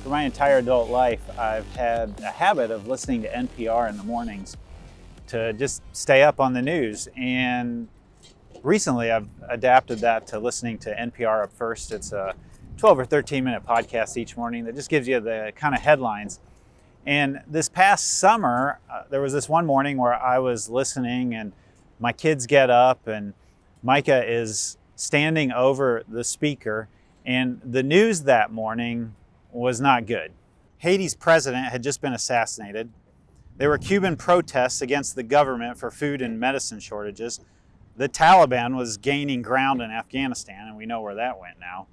For my entire adult life, I've had a habit of listening to NPR in the mornings to just stay up on the news. And recently I've adapted that to listening to NPR Up First. It's a 12 or 13 minute podcast each morning that just gives you the kind of headlines. And this past summer, there was this one morning where I was listening and my kids get up and Micah is standing over the speaker, and the news that morning was not good. Haiti's president had just been assassinated. There were Cuban protests against the government for food and medicine shortages. The Taliban was gaining ground in Afghanistan, and we know where that went now.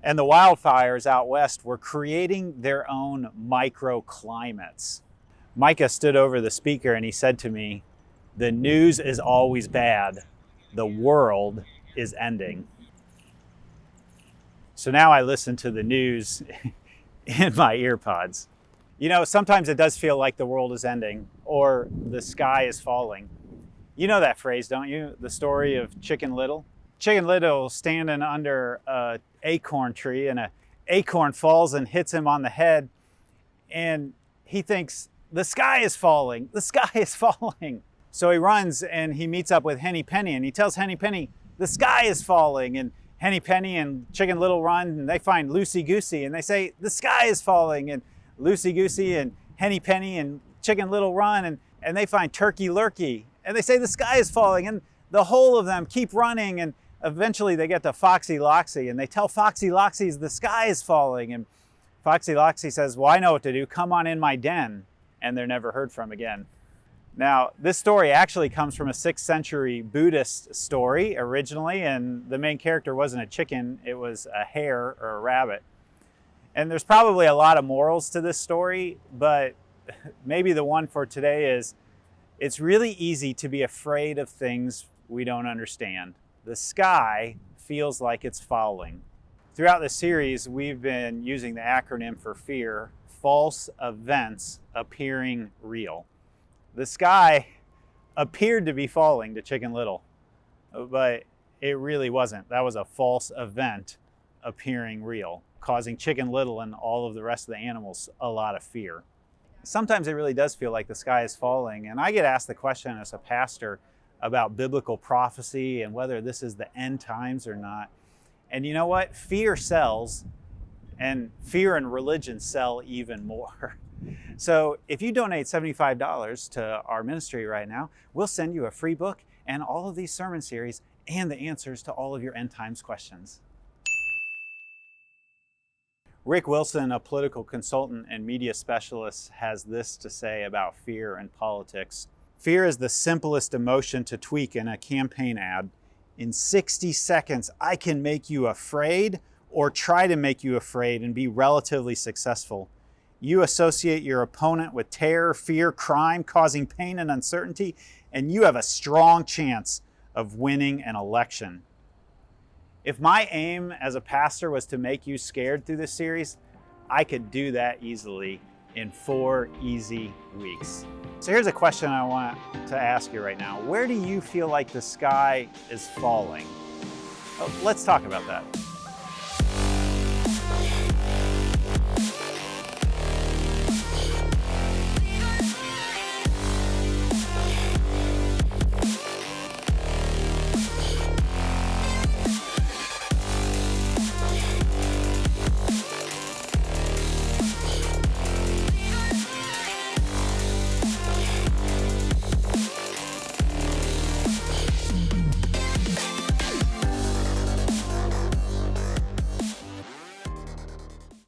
And the wildfires out west were creating their own microclimates. Micah stood over the speaker and he said to me, "The news is always bad. The world is ending." So now I listen to the news in my earpods. You know, sometimes it does feel like the world is ending or the sky is falling. You know that phrase, don't you? The story of Chicken Little. Chicken Little standing under an acorn tree, and an acorn falls and hits him on the head, and he thinks, the sky is falling, the sky is falling. So he runs and he meets up with Henny Penny, and he tells Henny Penny, the sky is falling. And Henny Penny and Chicken Little run and they find Loosey Goosey and they say, the sky is falling. And Loosey Goosey and Henny Penny and Chicken Little run and they find Turkey Lurkey and they say, the sky is falling. And the whole of them keep running, and eventually they get to Foxy Loxy and they tell Foxy Loxy the sky is falling. And Foxy Loxy says, well, I know what to do. Come on in my den. And they're never heard from again. Now, this story actually comes from a 6th century Buddhist story originally, and the main character wasn't a chicken, it was a hare or a rabbit. And there's probably a lot of morals to this story, but maybe the one for today is, it's really easy to be afraid of things we don't understand. The sky feels like it's falling. Throughout this series, we've been using the acronym for FEAR, false events appearing real. The sky appeared to be falling to Chicken Little, but it really wasn't. That was a false event appearing real, causing Chicken Little and all of the rest of the animals a lot of fear. Sometimes it really does feel like the sky is falling, and I get asked the question as a pastor about biblical prophecy and whether this is the end times or not. And you know what? Fear sells, and fear and religion sell even more. So if you donate $75 to our ministry right now, we'll send you a free book and all of these sermon series and the answers to all of your end times questions. Rick Wilson, a political consultant and media specialist, has this to say about fear and politics. Fear is the simplest emotion to tweak in a campaign ad. In 60 seconds, I can make you afraid or try to make you afraid and be relatively successful. You associate your opponent with terror, fear, crime, causing pain and uncertainty, and you have a strong chance of winning an election. If my aim as a pastor was to make you scared through this series, I could do that easily in 4 easy weeks. So here's a question I want to ask you right now. Where do you feel like the sky is falling? Let's talk about that.